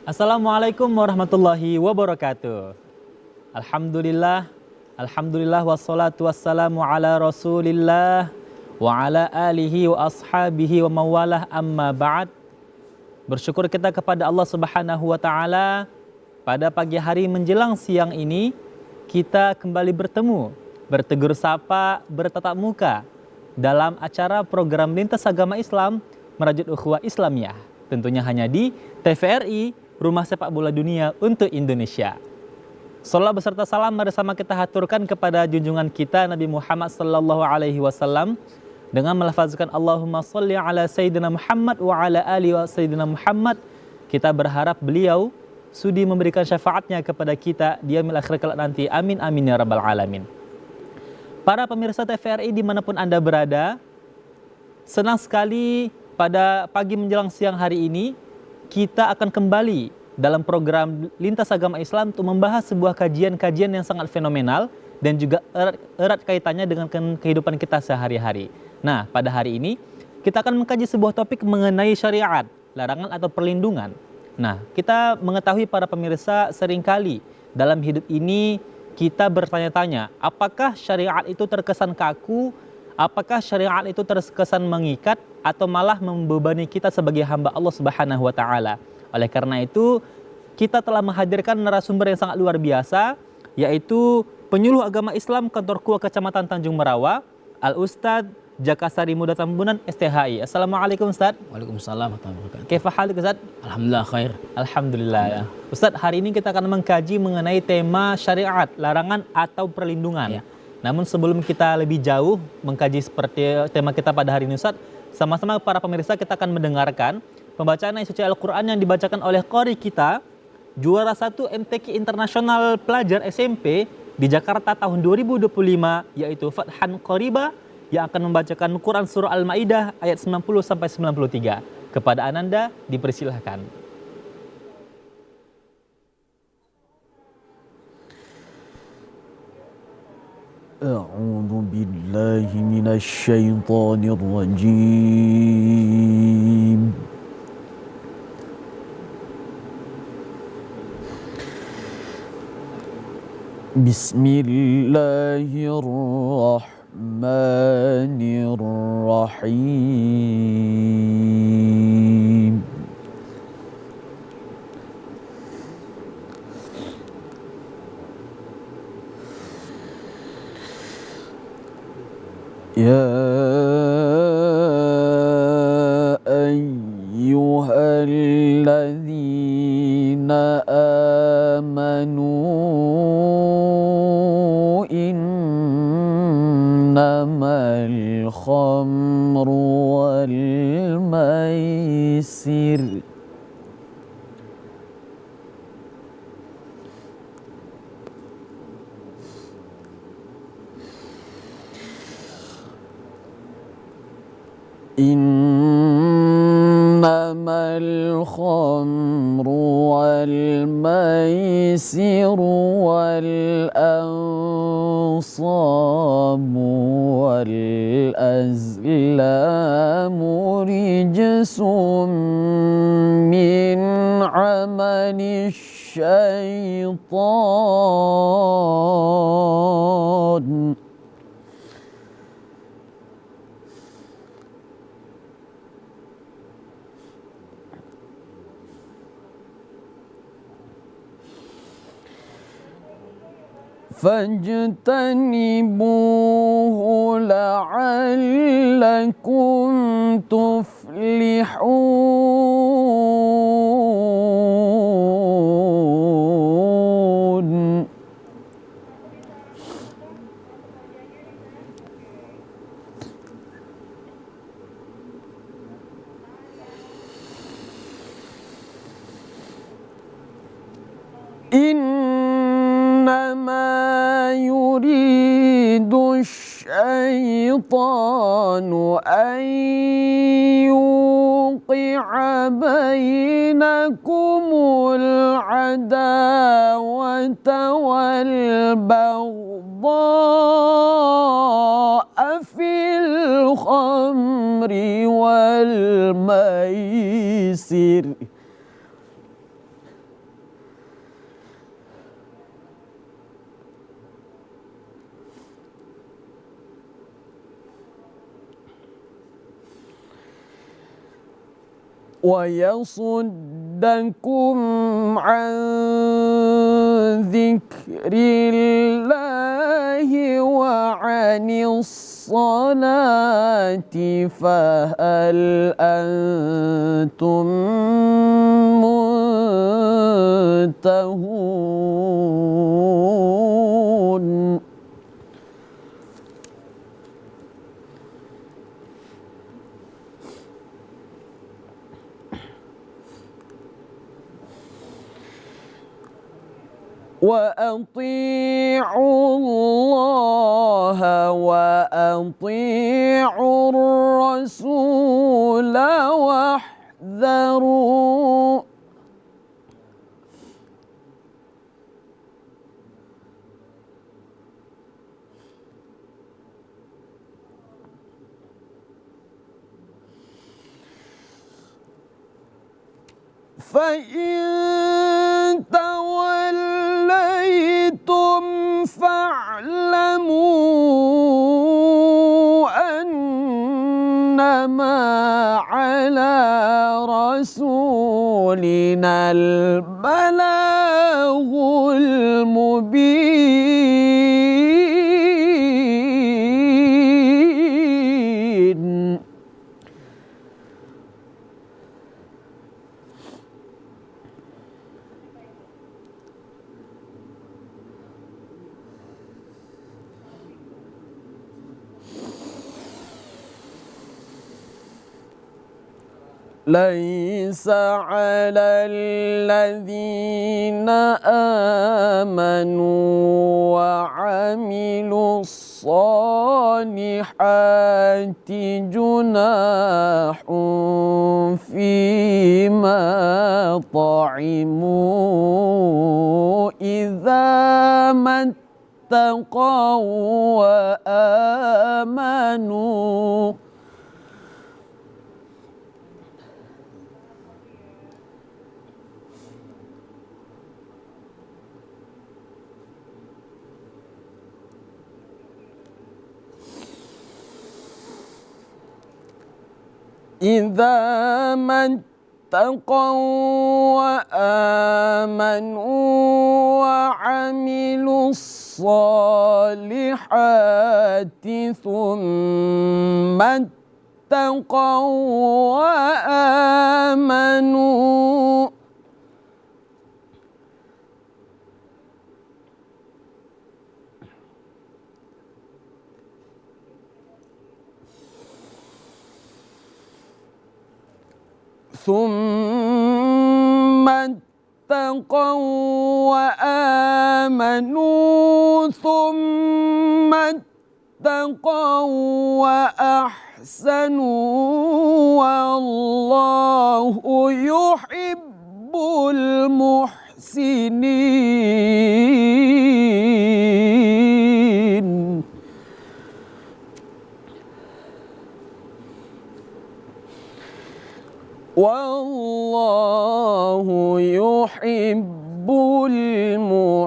Assalamualaikum warahmatullahi wabarakatuh. Alhamdulillah, Alhamdulillah wassalatu wassalamu ala rasulillah wa ala alihi wa ashabihi wa mawalah amma ba'd. Bersyukur kita kepada Allah Subhanahu wa Ta'ala, pada pagi hari menjelang siang ini kita kembali bertemu, bertegur sapa, bertatap muka dalam acara program Lintas Agama Islam Merajut Ukhuwah Islamiyah, tentunya hanya di TVRI, Rumah Sepak Bola Dunia untuk Indonesia. Salam beserta salam bersama kita haturkan kepada junjungan kita Nabi Muhammad sallallahu alaihi wasallam dengan melafazkan Allahumma sholli ala sayyidina Muhammad wa ala ali wa sayyidina Muhammad. Kita berharap beliau sudi memberikan syafaatnya kepada kita di yaumil akhir kelak nanti. Amin amin ya rabbal alamin. Para pemirsa TVRI dimanapun Anda berada, senang sekali pada pagi menjelang siang hari ini kita akan kembali dalam program Lintas Agama Islam untuk membahas sebuah kajian-kajian yang sangat fenomenal dan juga erat kaitannya dengan kehidupan kita sehari-hari. Nah, pada hari ini kita akan mengkaji sebuah topik mengenai syariat, larangan atau perlindungan. Nah, kita mengetahui para pemirsa seringkali dalam hidup ini kita bertanya-tanya, apakah syariat itu terkesan kaku, apakah syariat itu terkesan mengikat, atau malah membebani kita sebagai hamba Allah Subhanahu wa Ta'ala. Oleh karena itu, kita telah menghadirkan narasumber yang sangat luar biasa, yaitu penyuluh agama Islam Kantor KUA Kecamatan Tanjung Merawa, Al-Ustadz Jakasari Muda Tambunan STHI. Assalamualaikum Ustadz. Waalaikumsalam warahmatullahi wabarakatuh. Kaifa halik Ustadz? Alhamdulillah khair. Alhamdulillah ya. Ustadz, hari ini kita akan mengkaji mengenai tema syariat, larangan atau perlindungan. Ya. Namun sebelum kita lebih jauh mengkaji seperti tema kita pada hari ini Ustadz, sama-sama para pemirsa kita akan mendengarkan pembacaan ayat suci Al-Quran yang dibacakan oleh qari kita, juara 1 MTQ Internasional Pelajar SMP di Jakarta tahun 2025, yaitu Fathan Qoriba, yang akan membacakan Quran Surah Al-Ma'idah ayat 90-93. Kepada Ananda dipersilahkan. A'udzu billahi minasy syaithanir rajim. Bismillahirrahmanirrahim. Ya ayyuhalladzina amanu innamal khamru wal maisir innamal khamru wal maisiru wal ansabu wal azlamu rijsum min amali syaitan fajtanibuhu la'allakum tuflihun. إنما يريد الشيطان أن يوقع بينكم العداوة والبغضاء في الخمر والميسر ويصدكم عن ذكر الله وعن الصلاة فهل أنتم منتهون وأطيعوا الله وأطيعوا الرسول واحذروا فإن توليتم فاعلموا أنما على رسولنا البلاغ المبين ليس على الذين آمنوا وعملوا الصالحات جناح فيما طعموا إذا ما اتقوا وآمنوا إذا ما اتقوا وآمنوا وعملوا الصالحات ثم اتقوا وآمنوا ثم اتقوا وآمنوا ثم اتقوا وأحسنوا والله يحب المحسنين والله يحب المحسنين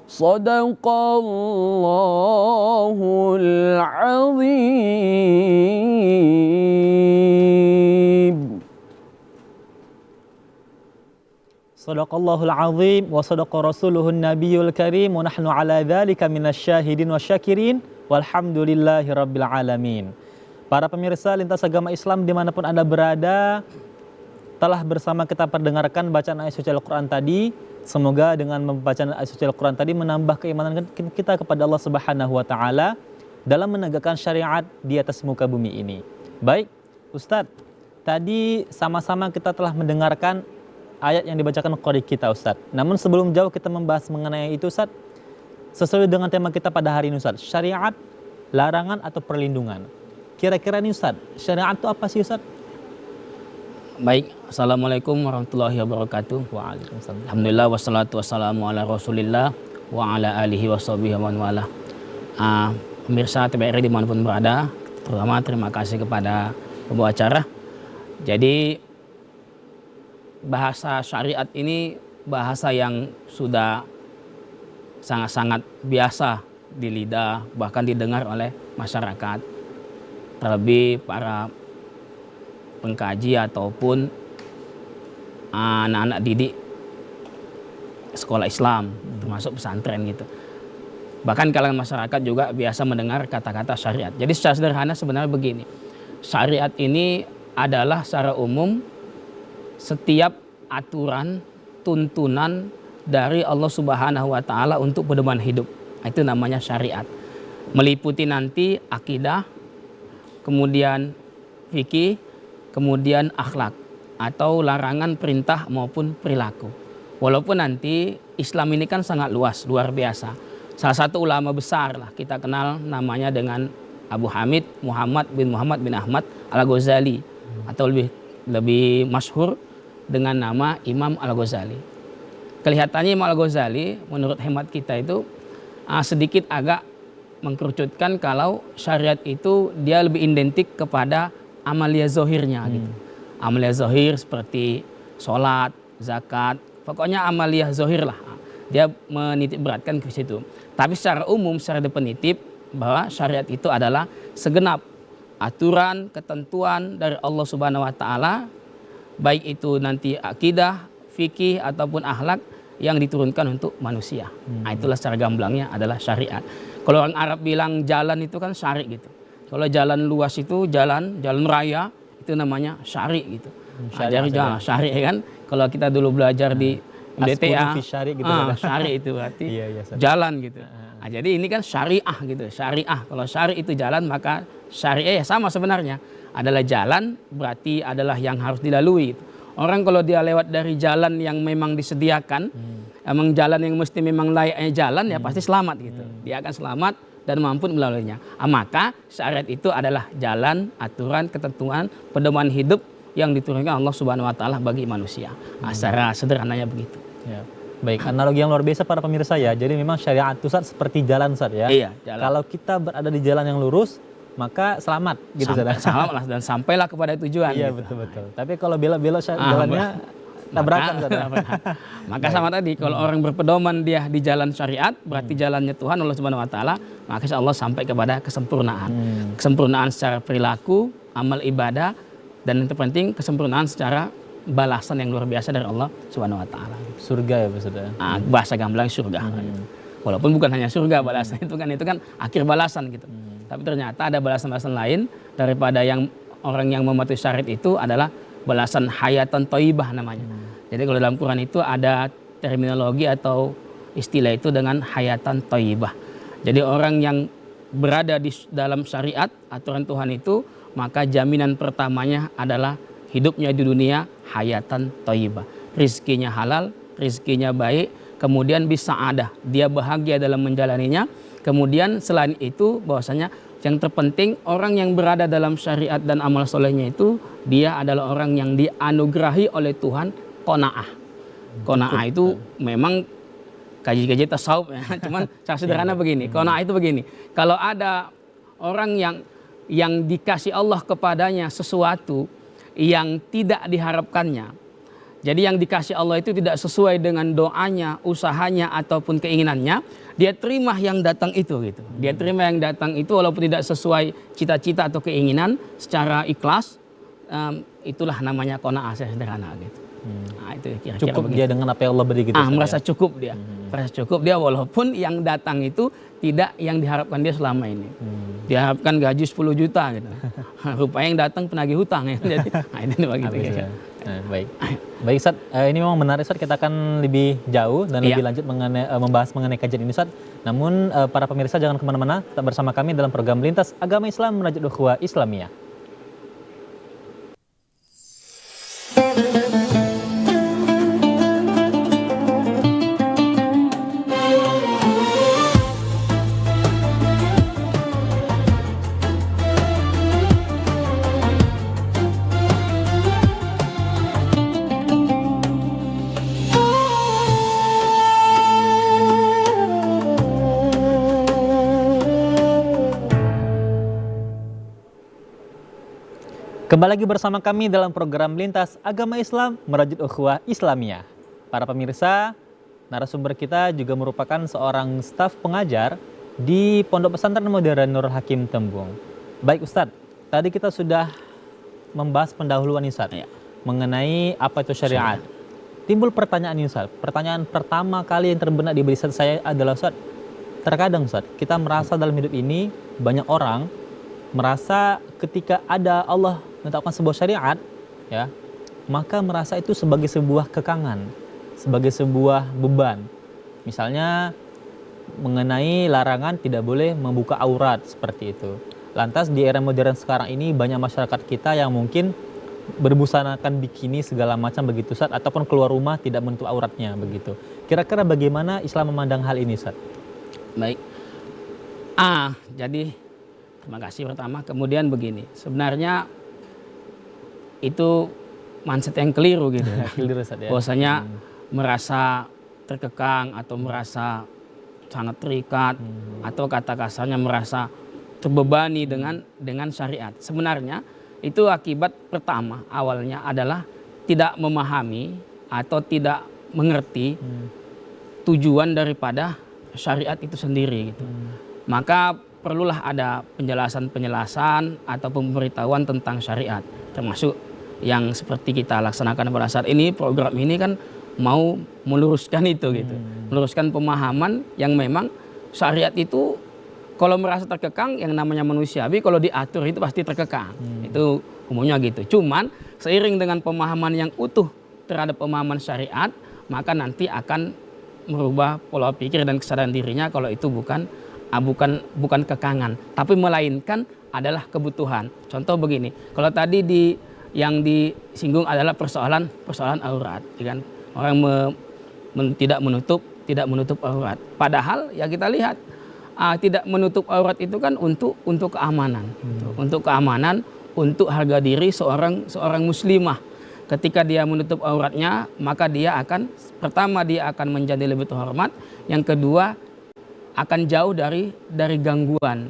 صدق الله العظيم Sadaqallahul azim wa sadaqa rasuluhun nabiyul karim wa nahnu ala dzalika minasyahidin wasyakirin walhamdulillahi rabbil alamin. Para pemirsa lintas agama Islam dimanapun Anda berada, telah bersama kita perdengarkan bacaan ayat suci Al-Quran tadi. Semoga dengan membaca ayat suci Al-Quran tadi menambah keimanan kita kepada Allah Subhanahu wa taala dalam menegakkan syariat di atas muka bumi ini. Baik, Ustadz, tadi sama-sama kita telah mendengarkan ayat yang dibacakan qari kita, Ustadz. Namun sebelum jauh kita membahas mengenai itu, Ustadz, sesuai dengan tema kita pada hari ini, Ustadz, syariat, larangan atau perlindungan. Kira-kira nih, Ustadz, syariat itu apa sih, Ustadz? Baik, Assalamualaikum warahmatullahi wabarakatuh. Waalaikumsalam. Alhamdulillah wassalatu wassalamu ala rasulillah wa ala alihi wa sahbihi wa man wala. Pemirsa TVRI dimanapun berada, terutama terima kasih kepada pembawa acara. Jadi bahasa syariat ini bahasa yang sudah sangat-sangat biasa di lidah, bahkan didengar oleh masyarakat, terlebih para pengkaji ataupun anak-anak didik sekolah Islam, termasuk pesantren gitu. Bahkan kalangan masyarakat juga biasa mendengar kata-kata syariat. Jadi secara sederhana sebenarnya begini, syariat ini adalah secara umum setiap aturan, tuntunan dari Allah Subhanahu wa Ta'ala untuk pedoman hidup. Itu namanya syariat. Meliputi nanti akidah, kemudian fikih, kemudian akhlak atau larangan, perintah maupun perilaku. Walaupun nanti Islam ini kan sangat luas, luar biasa. Salah satu ulama besar lah kita kenal namanya dengan Abu Hamid Muhammad bin Ahmad Al-Ghazali atau lebih masyhur dengan nama Imam Al-Ghazali. Kelihatannya Imam Al-Ghazali menurut hemat kita itu sedikit agak mengkerucutkan kalau syariat itu dia lebih identik kepada amalia zohirnya gitu. Amalia zohir seperti sholat, zakat, pokoknya amalia zohir lah. Dia menitik beratkan ke situ. Tapi secara umum, secara definitif bahwa syariat itu adalah segenap aturan, ketentuan dari Allah Subhanahu wa Ta'ala, baik itu nanti akidah, fikih ataupun akhlak yang diturunkan untuk manusia. Nah, itulah secara gamblangnya adalah syariat. Kalau orang Arab bilang jalan itu kan syari gitu. Kalau jalan luas itu jalan raya itu namanya syari gitu. Syari kan. Kalau kita dulu belajar di DTA, gitu syari itu berarti jalan gitu. Nah, jadi ini kan syariah gitu, syariah. Kalau syari itu jalan, maka syariah ya sama sebenarnya. Adalah jalan berarti adalah yang harus dilalui. Gitu. Orang kalau dia lewat dari jalan yang memang disediakan, emang jalan yang mesti memang layaknya jalan, ya pasti selamat gitu. Dia akan selamat dan mampu melaluinya. Maka syariat itu adalah jalan, aturan, ketentuan, pedoman hidup yang diturunkan Allah Subhanahu wa Ta'ala bagi manusia. Secara sederhananya begitu. Ya. Baik, analogi yang luar biasa para pemirsa ya. Jadi memang syariat itu Ustaz seperti jalan Ustaz ya. Iya, jalan. Kalau kita berada di jalan yang lurus, maka selamat gitu Ustaz. Selamat dan sampailah kepada tujuan. Iya, gitu. betul. Tapi kalau belok-belok jalannya tabrakan Ustaz. Maka sama tadi, kalau orang berpedoman dia di jalan syariat, berarti jalannya Tuhan Allah Subhanahu wa Ta'ala, maka insya Allah sampai kepada kesempurnaan. Kesempurnaan secara perilaku, amal ibadah, dan yang terpenting kesempurnaan secara balasan yang luar biasa dari Allah Subhanahu wa Ta'ala. Surga ya Ustaz. Bahasa gamblang surga. Walaupun bukan hanya surga balasan itu kan akhir balasan gitu. Tapi ternyata ada balasan-balasan lain daripada yang orang yang mematuhi syariat itu adalah balasan hayatan thayyibah namanya. Jadi kalau dalam Quran itu ada terminologi atau istilah itu dengan hayatan thayyibah. Jadi orang yang berada di dalam syariat aturan Tuhan itu, maka jaminan pertamanya adalah hidupnya di dunia hayatan thayyibah. Rizkinya halal, rizkinya baik, kemudian bisa ada, dia bahagia dalam menjalaninya. Kemudian selain itu bahwasanya yang terpenting orang yang berada dalam syariat dan amal solehnya itu dia adalah orang yang dianugerahi oleh Tuhan qanaah. Qanaah itu memang kaji-kaji tasawuf ya. Cuman secara sederhana begini, qanaah itu begini. Kalau ada orang yang dikasih Allah kepadanya sesuatu yang tidak diharapkannya. Jadi yang dikasih Allah itu tidak sesuai dengan doanya, usahanya ataupun keinginannya, dia terima yang datang itu gitu. Dia terima yang datang itu walaupun tidak sesuai cita-cita atau keinginan secara ikhlas, itulah namanya qanaah sederhana gitu. Nah, itu kira-kira cukup begitu. Dia dengan apa yang Allah beri gitu. Merasa cukup dia. Merasa cukup dia walaupun yang datang itu tidak yang diharapkan dia selama ini. Diharapkan gaji 10 juta gitu. Rupanya yang datang penagih hutang ya. Jadi itu begitu ya. Baik. Baik Ustaz, ini memang menarik Ustaz, kita akan lebih jauh dan lebih lanjut membahas mengenai kajian ini Ustaz. Namun para pemirsa jangan kemana-mana, tetap bersama kami dalam program Lintas Agama Islam Merajut Ukhuwah Islamiyah. Kembali lagi bersama kami dalam program Lintas Agama Islam Merajut Ukhuwah Islamiyah. Para pemirsa, Narasumber kita juga merupakan seorang staf pengajar di Pondok Pesantren Modern Nur Hakim Tembung. Baik Ustadz, tadi kita sudah membahas pendahuluan Ustadz mengenai apa itu syariat. Timbul pertanyaan Ustadz. Pertanyaan pertama kali yang terbenak di benak saya adalah Ustadz, terkadang Ustadz, kita merasa dalam hidup ini banyak orang merasa ketika ada Allah menetapkan sebuah syariat, ya, maka merasa itu sebagai sebuah kekangan, sebagai sebuah beban. Misalnya mengenai larangan tidak boleh membuka aurat seperti itu. Lantas di era modern sekarang ini banyak masyarakat kita yang mungkin berbusanakan bikini segala macam begitu Ustaz, ataupun keluar rumah tidak menutup auratnya begitu. Kira-kira bagaimana Islam memandang hal ini Ustaz? Baik. Jadi terima kasih pertama. Kemudian begini, sebenarnya itu mindset yang keliru gitu ya. Keliru Ustaz ya. Bahwasanya merasa terkekang atau merasa sangat terikat atau kata kasarnya merasa terbebani dengan syariat. Sebenarnya itu akibat pertama awalnya adalah tidak memahami atau tidak mengerti tujuan daripada syariat itu sendiri gitu. Maka perlulah ada penjelasan-penjelasan atau pemberitahuan tentang syariat, termasuk yang seperti kita laksanakan pada saat ini. Program ini kan mau meluruskan itu gitu, meluruskan pemahaman yang memang syariat itu kalau merasa terkekang, yang namanya manusiawi kalau diatur itu pasti terkekang. Itu umumnya gitu. Cuman seiring dengan pemahaman yang utuh terhadap pemahaman syariat, maka nanti akan merubah pola pikir dan kesadaran dirinya kalau itu bukan kekangan, tapi melainkan adalah kebutuhan. Contoh begini, kalau tadi yang disinggung adalah persoalan aurat, kan? Orang tidak menutup aurat. Padahal ya kita lihat tidak menutup aurat itu kan untuk keamanan, untuk keamanan, untuk harga diri seorang muslimah. Ketika dia menutup auratnya, maka dia akan menjadi lebih terhormat. Yang kedua akan jauh dari gangguan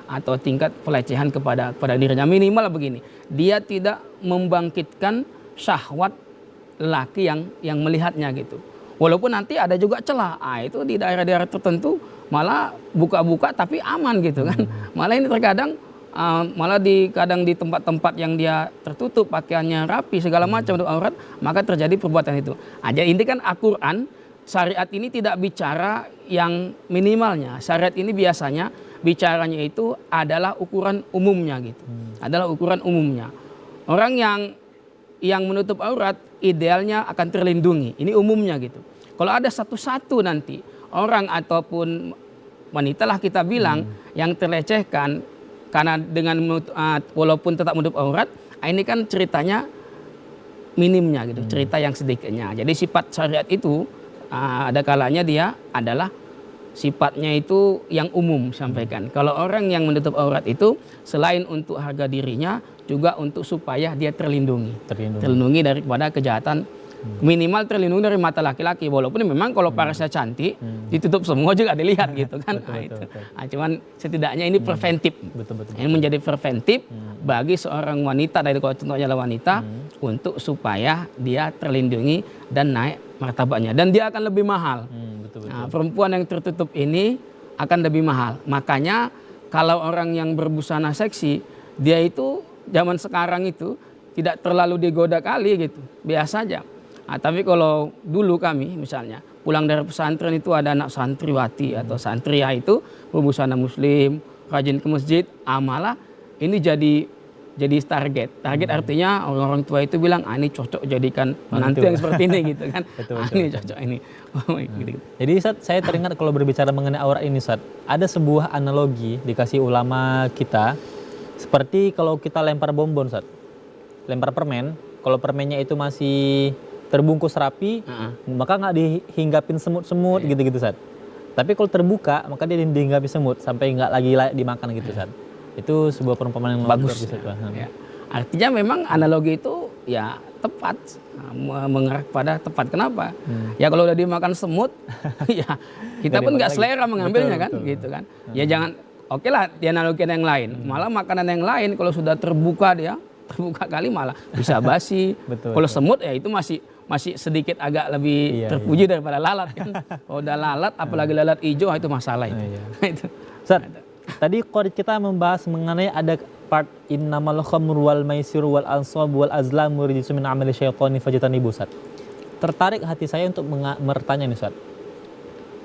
atau tingkat pelecehan kepada dirinya. Minimal begini, dia tidak membangkitkan syahwat lelaki yang melihatnya gitu. Walaupun nanti ada juga celah, itu di daerah-daerah tertentu malah buka-buka tapi aman gitu kan. Malah ini terkadang kadang di tempat-tempat yang dia tertutup, pakaiannya rapi segala macam untuk aurat, maka terjadi perbuatan itu. Jadi ini kan Al-Quran, syariat ini tidak bicara yang minimalnya. Syariat ini biasanya bicaranya itu adalah ukuran umumnya gitu. Adalah ukuran umumnya. Orang yang menutup aurat idealnya akan terlindungi. Ini umumnya gitu. Kalau ada satu-satu nanti orang ataupun wanita lah kita bilang yang terlecehkan karena walaupun tetap menutup aurat, ini kan ceritanya minimnya gitu, cerita yang sedikitnya. Jadi sifat syariat itu ada kalanya dia adalah sifatnya itu yang umum sampaikan. Kalau orang yang menutup aurat itu selain untuk harga dirinya juga untuk supaya dia terlindungi daripada kejahatan. Minimal terlindungi dari mata laki-laki, walaupun memang kalau parasnya cantik ditutup semua juga dilihat gitu kan. Betul. Cuman setidaknya ini preventif. Betul. Ini menjadi preventif bagi seorang wanita, dari kalau contohnya adalah wanita, untuk supaya dia terlindungi dan naik martabatnya, dan dia akan lebih mahal. Perempuan yang tertutup ini akan lebih mahal. Makanya kalau orang yang berbusana seksi, dia itu zaman sekarang itu tidak terlalu digoda kali gitu, biasa aja. Tapi kalau dulu kami misalnya pulang dari pesantren itu ada anak santriwati atau santria itu berbusana muslim, rajin ke masjid, malah ini jadi target. Artinya orang tua itu bilang, ini cocok jadikan menantu yang seperti ini gitu kan. Ini cocok ini. Jadi Ustaz, saya teringat kalau berbicara mengenai aurat ini Ustaz, ada sebuah analogi dikasih ulama kita, seperti kalau kita lempar bonbon Ustaz, lempar permen, kalau permennya itu masih terbungkus rapi, maka nggak dihinggapin semut-semut gitu-gitu Ustaz. Tapi kalau terbuka, maka dia dihinggapi semut sampai nggak lagi layak dimakan gitu Ustaz. Itu sebuah perumpamaan yang bagus. Ya. Artinya memang analogi itu ya tepat, mengarah pada tepat. Kenapa? Ya kalau udah dimakan semut, ya kita pun nggak selera mengambilnya kan, gitu kan. Ya jangan, oke lah dianalogikan yang lain. Malah makanan yang lain kalau sudah terbuka kali malah bisa basi. Kalau semut ya itu masih masih sedikit agak lebih terpuji daripada lalat kan. Kalau udah lalat, apalagi lalat hijau, itu masalah itu. Itu. Ustaz, tadi kita membahas mengenai ada part innamal khamru wal maisir wal ansab wal azlamu rijsun min amali syaitani fajtanibu, Ustaz. Tertarik hati saya untuk bertanya nih, Ustaz.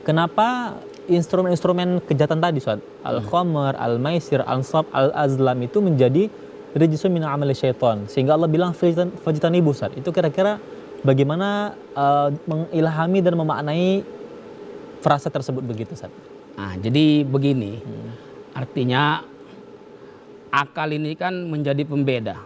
Kenapa instrumen-instrumen kejahatan tadi, Ustaz, al-khamr, al-maisir, al-ansab, al-azlam itu menjadi rijsun min amali syaitan, sehingga Allah bilang fajtanibu, Ustaz. Itu kira-kira bagaimana mengilhami dan memaknai frasa tersebut begitu, Ustaz? Nah, jadi begini. Artinya akal ini kan menjadi pembeda.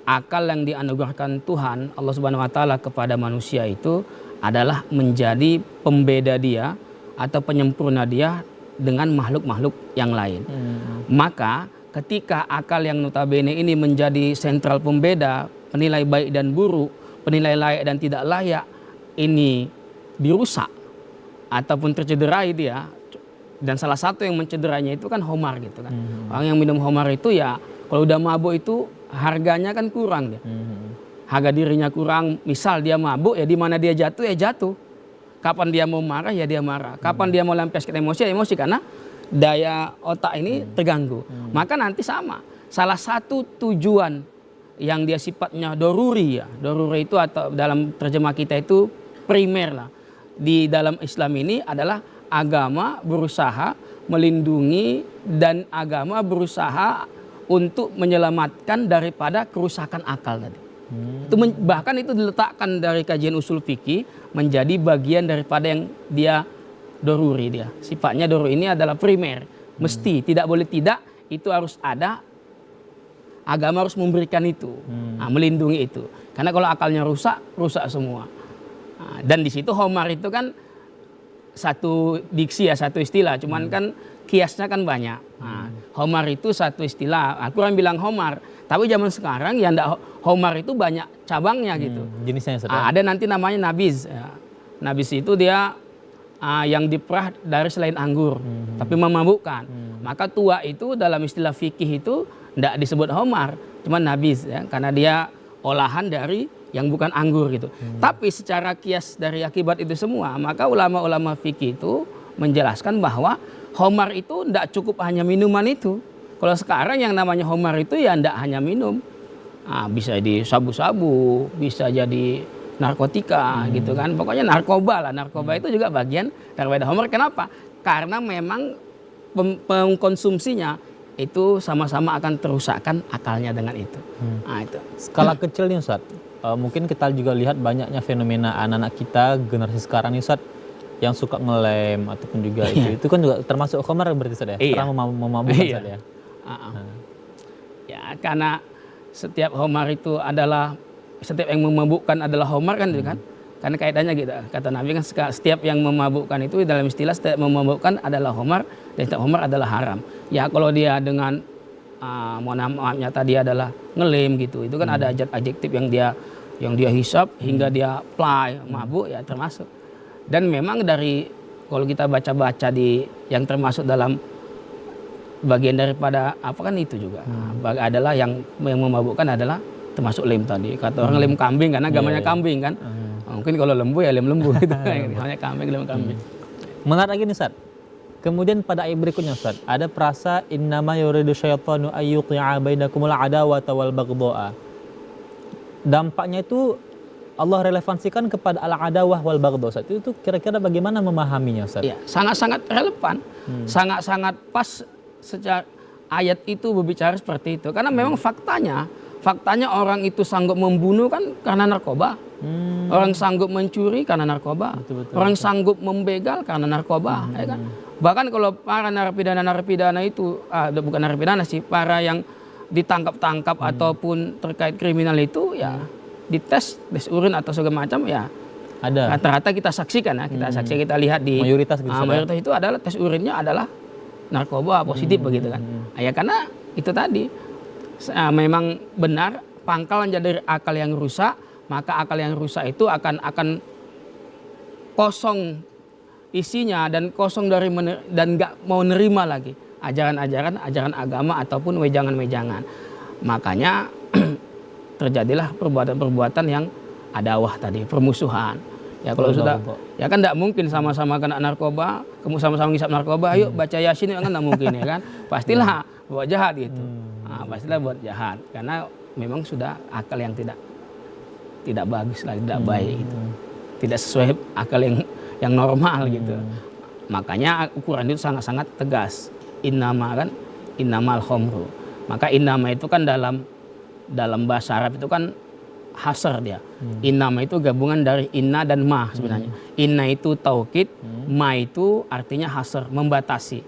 Akal yang dianugerahkan Tuhan Allah Subhanahu wa taala kepada manusia itu adalah menjadi pembeda dia atau penyempurna dia dengan makhluk-makhluk yang lain. Maka ketika akal yang notabene ini menjadi sentral pembeda, penilai baik dan buruk, penilai layak dan tidak layak, ini dirusak ataupun tercederai dia, dan salah satu yang mencederanya itu kan homar gitu kan. Orang yang minum homar itu ya kalau udah mabuk itu harganya kan kurang dia. Harga dirinya kurang, misal dia mabuk ya di mana dia jatuh ya jatuh. Kapan dia mau marah ya dia marah. Kapan dia mau lampiaskan emosi ya emosi, karena daya otak ini terganggu. Maka nanti sama. Salah satu tujuan yang dia sifatnya doruri ya. Doruri itu atau dalam terjemah kita itu primer lah. Di dalam Islam ini adalah agama berusaha melindungi dan agama berusaha untuk menyelamatkan daripada kerusakan akal tadi. Itu bahkan itu diletakkan dari kajian usul fikih menjadi bagian daripada yang dia doruri dia. Sifatnya doruri ini adalah primer. Mesti, tidak boleh tidak, itu harus ada. Agama harus memberikan itu, melindungi itu. Karena kalau akalnya rusak, rusak semua. Dan di situ homar itu kan satu diksi ya, satu istilah. Cuman kan kiasnya kan banyak. Homar itu satu istilah. Al-Quran bilang homar. Tapi zaman sekarang ya enggak, homar itu banyak cabangnya gitu. Jenisnya ada nanti namanya nabiz. Ya. Nabiz itu dia yang diperah dari selain anggur, tapi memabukkan. Maka tua itu dalam istilah fikih itu enggak disebut homar, cuma nabiz ya, karena dia olahan dari yang bukan anggur gitu. Tapi secara kias dari akibat itu semua, maka ulama-ulama fikih itu menjelaskan bahwa homar itu enggak cukup hanya minuman itu. Kalau sekarang yang namanya homar itu ya enggak hanya minum. Bisa di sabu-sabu, bisa jadi narkotika gitu kan. Pokoknya narkoba lah. Narkoba itu juga bagian daripada homar. Kenapa? Karena memang pengkonsumsinya itu sama-sama akan terusakkan akalnya dengan itu. Itu. Skala kecil nih, Ustaz. Mungkin kita juga lihat banyaknya fenomena anak-anak kita generasi sekarang nih, Ustaz, yang suka ngelem ataupun juga itu kan juga termasuk khamar berarti, Ustaz ya? Karena memabukkan, Ustaz ya. Ya, karena setiap homar itu adalah, setiap yang memabukkan adalah homar kan, kan? Karena kaitannya gitu. Kata Nabi kan setiap yang memabukkan itu dalam istilah setiap memabukkan adalah homar dan setiap homar adalah haram. Ya kalau dia dengan maafnya tadi adalah ngelem gitu, itu kan ada adjektif yang dia hisap hingga dia play mabuk ya termasuk. Dan memang dari kalau kita baca-baca di yang termasuk dalam bagian daripada apa kan itu juga adalah yang memabukkan adalah termasuk lem tadi. Kata orang lem kambing karena agamanya kambing kan. Mungkin kalau lembu ya lem lembu gitu. Hanya kambing lem kambing. Menarik lagi nih, Ustaz. Kemudian pada ayat berikutnya, Ustaz, ada frasa innama yuridu syaitanu ayyuqi'a bainakumul adawata wal baghdha'a. Dampaknya itu Allah relevansikan kepada al-adawah wal baghdha, Ustaz. Itu kira-kira bagaimana memahaminya, Ustaz? Iya, sangat-sangat relevan. Sangat-sangat pas secara ayat itu berbicara seperti itu. Karena memang faktanya orang itu sanggup membunuh kan karena narkoba. Orang sanggup mencuri karena narkoba. Betul. Orang sanggup membegal karena narkoba, ya kan? Bahkan kalau para narapidana itu bukan narapidana sih, para yang ditangkap ataupun terkait kriminal itu ya dites urin atau segala macam ya. Ada. Rata-rata kita saksikan ya, kita lihat di mayoritas gitu. Mayoritas itu adalah tes urinnya adalah narkoba positif begitu kan. Ya karena itu tadi memang benar pangkalan dari akal yang rusak, maka akal yang rusak itu akan kosong isinya dan kosong dari dan nggak mau nerima lagi ajaran agama ataupun wejangan-wejangan. Makanya terjadilah perbuatan-perbuatan yang adawah tadi, permusuhan. Ya kalau sudah, ya kan tidak mungkin sama-sama kena narkoba, kamu sama-sama ngisap narkoba, ayo baca Yasin, kan tidak mungkin ya kan. Pastilah buat jahat gitu. Nah, pastilah buat jahat, karena memang sudah akal yang tidak bagus lah, tidak baik gitu. Tidak sesuai akal yang normal gitu. Makanya ukuran itu sangat-sangat tegas. Innama kan, innamal khomru. Maka innama itu kan dalam bahasa Arab itu kan hasar dia. Innama itu gabungan dari inna dan ma sebenarnya. Inna itu taukid, ma itu artinya hasar, membatasi.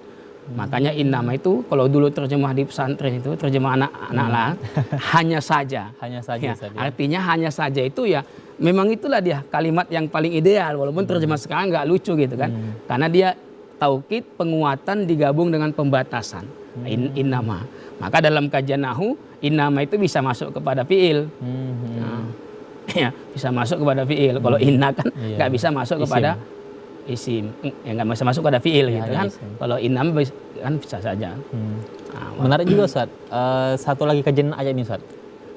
Makanya innama itu kalau dulu terjemah di pesantren itu terjemah anak-anak lah, hanya saja. Hanya saja. Ya, artinya hanya saja itu ya memang itulah dia kalimat yang paling ideal, walaupun terjemah sekarang nggak lucu gitu kan. Karena dia taukid, penguatan digabung dengan pembatasan. Innama. Maka dalam kajian nahu, innama itu bisa masuk kepada fiil. Ya, bisa masuk kepada fiil. Kalau inna kan nggak bisa masuk kepada isim. Ya nggak bisa masuk kepada fiil gitu kan. Kalau innama kan bisa saja. Menarik juga Ustaz. Satu lagi kajian ayat ini Ustaz.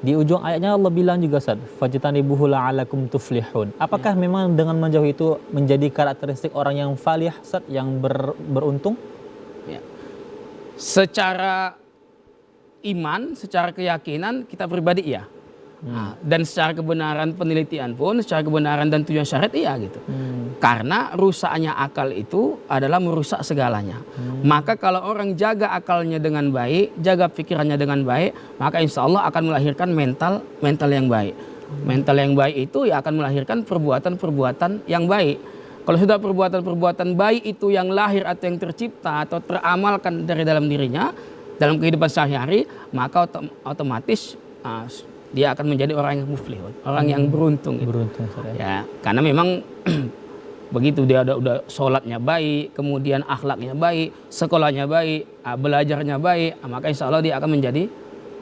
Di ujung ayatnya Allah bilang juga Ustaz, fajtanibuhu la'alakum tuflihun. Apakah memang dengan menjauhi itu menjadi karakteristik orang yang falih Ustaz, yang beruntung? Ya. Secara iman, secara keyakinan kita pribadi ya. Dan secara kebenaran penelitian pun, secara kebenaran dan tujuan syariat iya gitu. Karena rusaknya akal itu adalah merusak segalanya. Maka kalau orang jaga akalnya dengan baik, jaga pikirannya dengan baik, maka insya Allah akan melahirkan mental yang baik. Mental yang baik itu ya akan melahirkan perbuatan-perbuatan yang baik. Kalau sudah perbuatan-perbuatan baik itu yang lahir atau yang tercipta atau teramalkan dari dalam dirinya, dalam kehidupan sehari-hari, maka otomatis dia akan menjadi orang yang muflihun, orang yang beruntung. Beruntung, ya, karena memang begitu dia udah sholatnya baik, kemudian akhlaknya baik, sekolahnya baik, belajarnya baik, maka insya Allah dia akan menjadi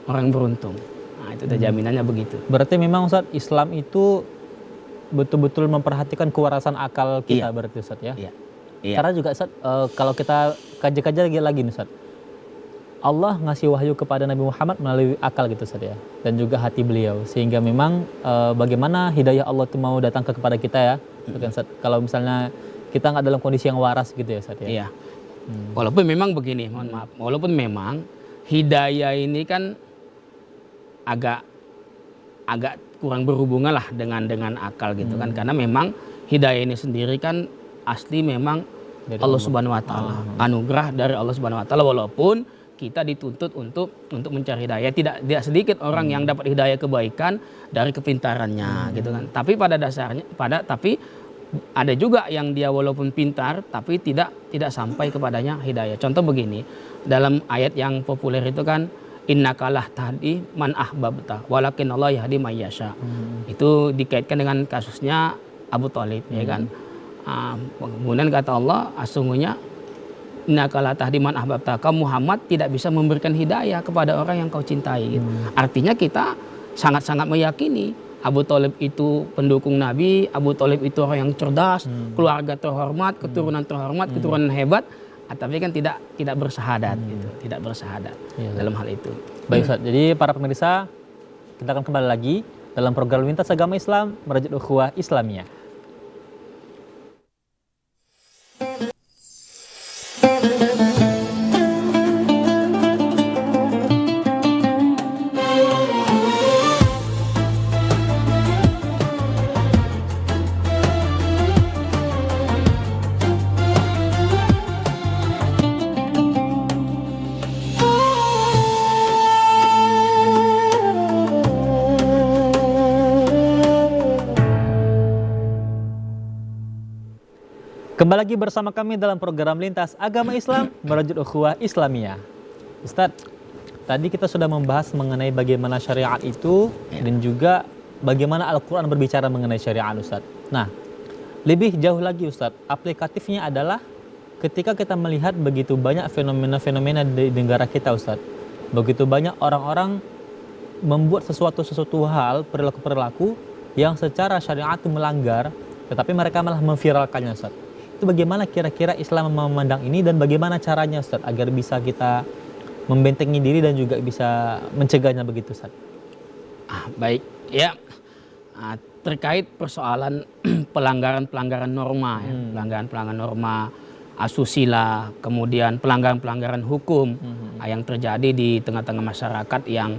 orang beruntung. Nah, itu jaminannya begitu. Berarti memang Ustaz, Islam itu betul-betul memperhatikan kewarasan akal kita, berarti Ustaz ya? Iya. Karena juga Ustaz, kalau kita kaji-kaji lagi nih Ustaz, Allah ngasih wahyu kepada Nabi Muhammad melalui akal gitu Ustaz ya, dan juga hati beliau, sehingga memang bagaimana hidayah Allah itu mau datang kepada kita ya, Ustaz, kalau misalnya kita nggak dalam kondisi yang waras gitu ya Ustaz ya. Iya. Walaupun memang begini, mohon maaf, walaupun memang hidayah ini kan agak kurang berhubungan lah dengan akal gitu kan, karena memang hidayah ini sendiri kan asli memang dari Allah Subhanahu Wa Taala, anugerah dari Allah Subhanahu Wa Taala, walaupun kita dituntut untuk mencari hidayah. Tidak sedikit orang yang dapat hidayah kebaikan dari kepintarannya gitu kan. Tapi pada dasarnya tapi ada juga yang dia walaupun pintar tapi tidak sampai kepadanya hidayah. Contoh begini, dalam ayat yang populer itu kan innaka la tahdi man ahbabta walakin Allah yahdi may yasha. Itu dikaitkan dengan kasusnya Abu Thalib ya kan. Kemudian kata Allah, sesungguhnya innaka la tahdi man ahbabta, kamu Muhammad tidak bisa memberikan hidayah kepada orang yang kau cintai gitu. Artinya kita sangat-sangat meyakini Abu Thalib itu pendukung Nabi, Abu Thalib itu orang yang cerdas, keluarga terhormat, keturunan terhormat, keturunan hebat, tapi kan tidak bersahadat gitu, tidak bersahadat dalam hal itu. Baik Ustaz, jadi para pemirsa, kita akan kembali lagi dalam program Lintas Agama Islam Merajut Ukhuwah Islamiyah. Kembali lagi bersama kami dalam program Lintas Agama Islam Merajut Ukhuwah Islamiyah. Ustadz, tadi kita sudah membahas mengenai bagaimana syariat itu dan juga bagaimana Al-Quran berbicara mengenai syariat Ustadz. Nah, lebih jauh lagi Ustadz, aplikatifnya adalah ketika kita melihat begitu banyak fenomena-fenomena di negara kita Ustadz. Begitu banyak orang-orang membuat sesuatu hal, perilaku-perilaku yang secara syariat itu melanggar, tetapi mereka malah memviralkannya Ustadz. Itu bagaimana kira-kira Islam memandang ini dan bagaimana caranya Ustadz agar bisa kita membentengi diri dan juga bisa mencegahnya begitu Ustadz? Baik, ya. terkait persoalan pelanggaran-pelanggaran norma, ya, pelanggaran-pelanggaran norma asusila, kemudian pelanggaran-pelanggaran hukum yang terjadi di tengah-tengah masyarakat yang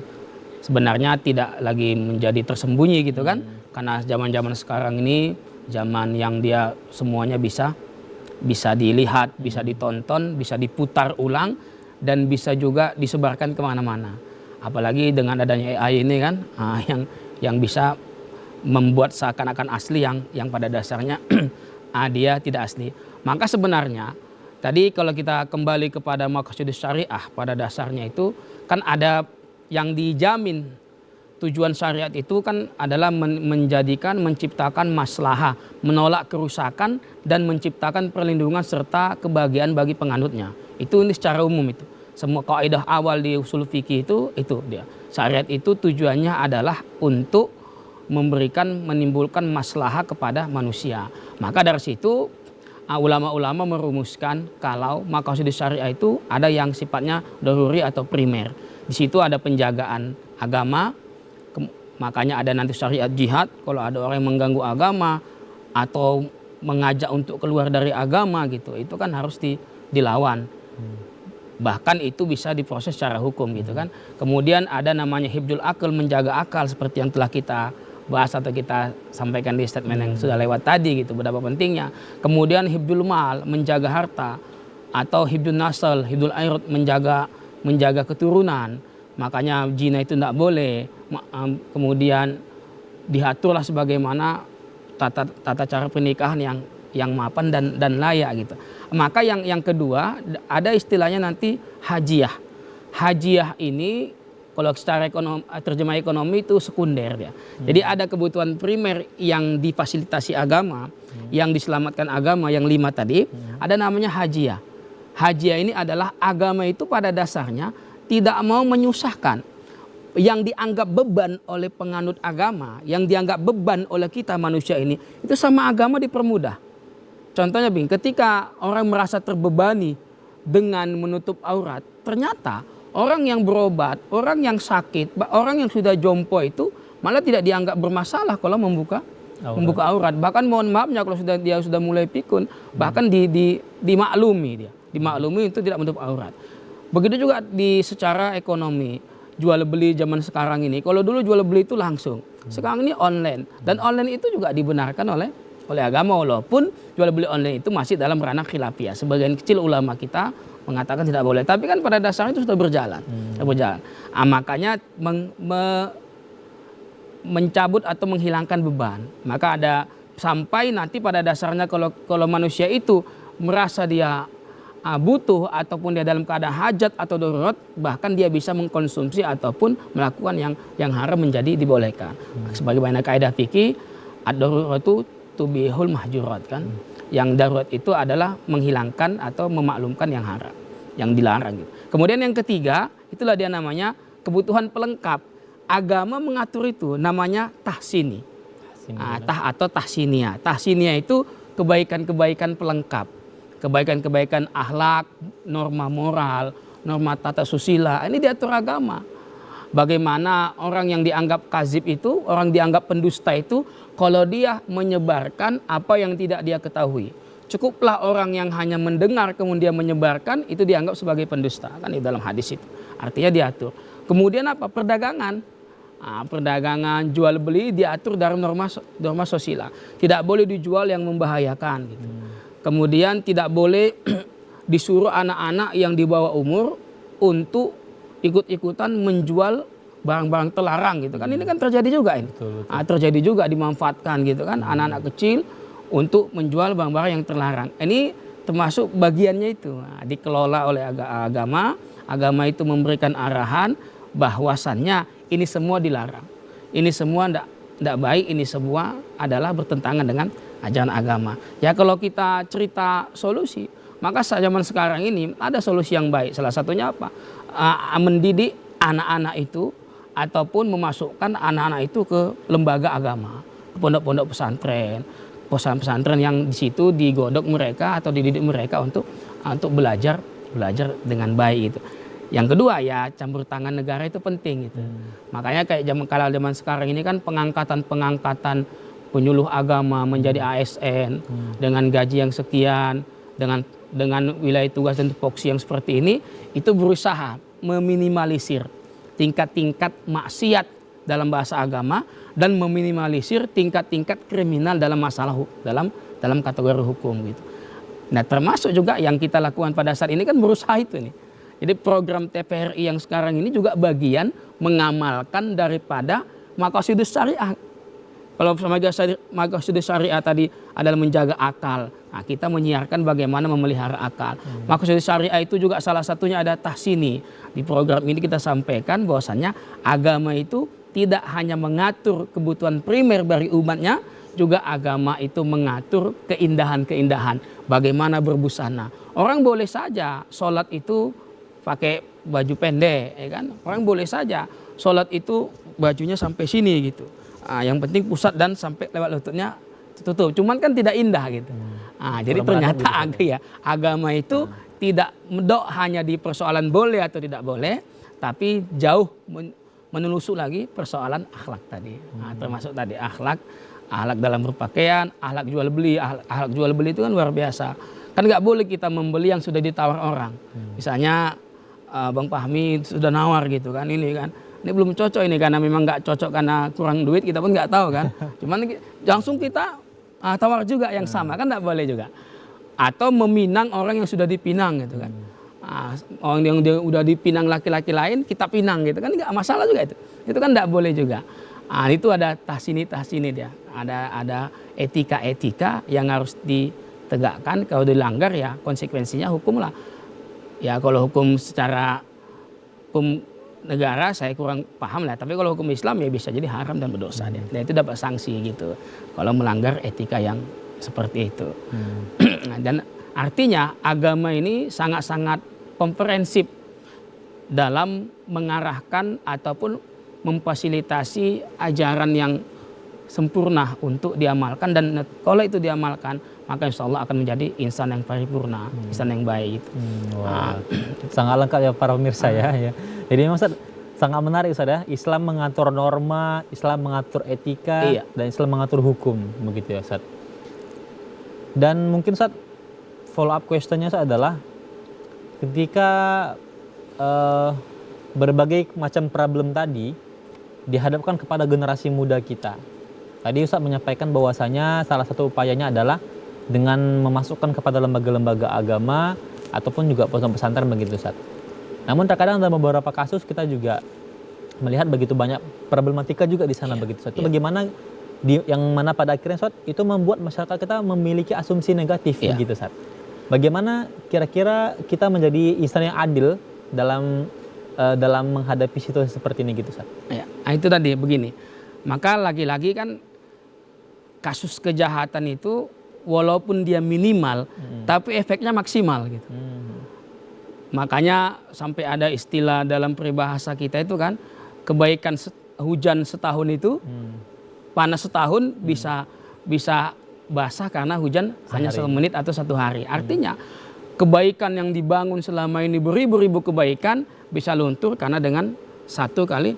sebenarnya tidak lagi menjadi tersembunyi gitu kan, karena zaman-zaman sekarang ini zaman yang dia semuanya bisa dilihat, bisa ditonton, bisa diputar ulang, dan bisa juga disebarkan kemana-mana. Apalagi dengan adanya AI ini kan, yang bisa membuat seakan-akan asli yang pada dasarnya dia tidak asli. Maka sebenarnya tadi kalau kita kembali kepada maqasidus syariah, pada dasarnya itu kan ada yang dijamin. Tujuan syariat itu kan adalah menciptakan maslahah, menolak kerusakan, dan menciptakan perlindungan serta kebahagiaan bagi penganutnya. Itu ini secara umum itu. Semua kaidah awal di usul fikih itu dia. Syariat itu tujuannya adalah untuk menimbulkan maslahah kepada manusia. Maka dari situ ulama-ulama merumuskan kalau maqasidus syariah itu ada yang sifatnya daruri atau primer. Di situ ada penjagaan agama, makanya ada nanti syariat jihad. Kalau ada orang yang mengganggu agama atau mengajak untuk keluar dari agama gitu, itu kan harus dilawan. Bahkan itu bisa diproses secara hukum gitu kan. Kemudian ada namanya hibdul akal, menjaga akal seperti yang telah kita bahas atau kita sampaikan di statement yang sudah lewat tadi gitu, betapa pentingnya. Kemudian hibdul mal, menjaga harta, atau hibdul nasl, hibdul airut, menjaga keturunan. Makanya zina itu tidak boleh. Kemudian diaturlah sebagaimana tata cara pernikahan yang mapan dan layak gitu. Maka yang kedua ada istilahnya nanti hajiah. Hajiah ini kalau secara terjemah ekonomi itu sekunder ya. Jadi ada kebutuhan primer yang difasilitasi agama, yang diselamatkan agama, yang 5 tadi, ada namanya hajiah. Hajiah ini adalah agama itu pada dasarnya tidak mau menyusahkan. Yang dianggap beban oleh penganut agama, yang dianggap beban oleh kita manusia ini, itu sama agama dipermudah. Contohnya ketika orang merasa terbebani dengan menutup aurat, ternyata orang yang berobat, orang yang sakit, orang yang sudah jompo itu malah tidak dianggap bermasalah kalau membuka aurat. Bahkan mohon maafnya kalau dia sudah mulai pikun, bahkan dimaklumi itu tidak menutup aurat. Begitu juga secara ekonomi, jual beli zaman sekarang ini. Kalau dulu jual beli itu langsung, sekarang ini online, dan online itu juga dibenarkan oleh agama, walaupun jual beli online itu masih dalam ranah khilafiyah. Sebagian kecil ulama kita mengatakan tidak boleh, tapi kan pada dasarnya itu sudah berjalan. Makanya mencabut atau menghilangkan beban. Maka ada sampai nanti pada dasarnya kalau manusia itu merasa dia butuh ataupun dia dalam keadaan hajat atau darurat, bahkan dia bisa mengkonsumsi ataupun melakukan yang haram menjadi dibolehkan. Sebagaimana kaidah fikih, ad-daruratu tubihul mahjurat kan. Yang darurat itu adalah menghilangkan atau memaklumkan yang haram, yang dilarang gitu. Kemudian yang ketiga, itulah dia namanya kebutuhan pelengkap. Agama mengatur itu namanya tahsini. Atau tahsinia. Tahsinia itu kebaikan-kebaikan pelengkap. Kebaikan-kebaikan akhlak, norma moral, norma tata susila. Ini diatur agama. Bagaimana orang yang dianggap kazib itu, orang dianggap pendusta itu, kalau dia menyebarkan apa yang tidak dia ketahui. Cukuplah orang yang hanya mendengar kemudian menyebarkan, itu dianggap sebagai pendusta. Kan di dalam hadis itu. Artinya diatur. Kemudian apa? Perdagangan. Perdagangan jual beli diatur dalam norma sosial. Tidak boleh dijual yang membahayakan gitu. Kemudian tidak boleh disuruh anak-anak yang di bawah umur untuk ikut-ikutan menjual barang-barang terlarang gitu kan. Ini kan terjadi juga ini. Betul. Terjadi juga dimanfaatkan gitu kan, anak-anak kecil untuk menjual barang-barang yang terlarang. Ini termasuk bagiannya itu. Dikelola oleh agama. Agama itu memberikan arahan bahwasannya ini semua dilarang. Ini semua tidak baik, ini semua adalah bertentangan dengan ajaran agama. Ya kalau kita cerita solusi, maka zaman sekarang ini ada solusi yang baik. Salah satunya apa? Mendidik anak-anak itu ataupun memasukkan anak-anak itu ke lembaga agama, ke pondok-pondok pesantren yang di situ digodok mereka atau dididik mereka untuk belajar dengan baik itu. Yang kedua ya campur tangan negara itu penting gitu. Makanya kayak zaman sekarang ini kan pengangkatan penyuluh agama menjadi ASN dengan gaji yang sekian, dengan wilayah tugas dan tupoksi yang seperti ini, itu berusaha meminimalisir tingkat-tingkat maksiat dalam bahasa agama dan meminimalisir tingkat-tingkat kriminal dalam masalah dalam kategori hukum gitu. Nah, termasuk juga yang kita lakukan pada saat ini kan berusaha itu nih. Jadi program TPRI yang sekarang ini juga bagian mengamalkan daripada maqasidus syariah. Kalau maqasidus syariah tadi adalah menjaga akal. Nah, kita menyiarkan bagaimana memelihara akal. Maqasidus syariah itu juga salah satunya ada tahsini. Di program ini kita sampaikan bahwasannya agama itu tidak hanya mengatur kebutuhan primer bagi umatnya, juga agama itu mengatur keindahan-keindahan. Bagaimana berbusana. Orang boleh saja sholat itu pakai baju pendek, ya kan? Orang boleh saja sholat itu bajunya sampai sini gitu. Yang penting pusat dan sampai lewat lututnya tutup. Cuman kan tidak indah gitu. Jadi ternyata agama itu tidak medok hanya di persoalan boleh atau tidak boleh, tapi jauh menelusur lagi persoalan akhlak tadi. Termasuk tadi akhlak dalam berpakaian, akhlak jual beli. Akhlak jual beli itu kan luar biasa. Kan nggak boleh kita membeli yang sudah ditawar orang. Misalnya Bang Fahmi sudah nawar gitu kan, ini kan. Ini belum cocok ini karena memang nggak cocok karena kurang duit, kita pun nggak tahu kan. Cuman langsung kita tawar juga yang sama, kan nggak boleh juga. Atau meminang orang yang sudah dipinang gitu kan. Orang yang udah dipinang laki-laki lain kita pinang gitu kan, nggak masalah juga itu. Itu kan nggak boleh juga. Itu ada tahsini dia. Ada etika-etika yang harus ditegakkan. Kalau dilanggar ya konsekuensinya hukum lah. Ya kalau hukum secara hukum negara saya kurang paham lah, tapi kalau hukum Islam ya bisa jadi haram dan berdosa dia. Dan itu dapat sanksi gitu kalau melanggar etika yang seperti itu. Dan artinya agama ini sangat-sangat komprehensif dalam mengarahkan ataupun memfasilitasi ajaran yang sempurna untuk diamalkan, dan kalau itu diamalkan maka insya Allah akan menjadi insan yang paripurna, insan yang baik. Sangat lengkap ya para pemirsa ya. Jadi memang Ustaz, sangat menarik Ustaz ya. Islam mengatur norma, Islam mengatur etika, dan Islam mengatur hukum, begitu ya Ustaz. Dan mungkin Ustaz, follow up questionnya Ustaz adalah ketika berbagai macam problem tadi dihadapkan kepada generasi muda kita. Tadi Ustaz menyampaikan bahwasanya salah satu upayanya adalah dengan memasukkan kepada lembaga-lembaga agama ataupun juga pondok pesantren begitu Ustaz. Namun terkadang dalam beberapa kasus kita juga melihat begitu banyak problematika juga di sana begitu Ustaz. Itu bagaimana yang mana pada akhirnya Ustaz itu membuat masyarakat kita memiliki asumsi negatif begitu Ustaz. Bagaimana kira-kira kita menjadi insan yang adil dalam menghadapi situasi seperti ini gitu Ustaz? Itu tadi begini. Maka lagi-lagi kan kasus kejahatan itu walaupun dia minimal, tapi efeknya maksimal gitu. Makanya sampai ada istilah dalam peribahasa kita itu kan, kebaikan hujan setahun itu, panas setahun bisa basah karena hujan hanya 1 menit atau 1 hari. Artinya kebaikan yang dibangun selama ini beribu-ribu kebaikan bisa luntur karena dengan satu kali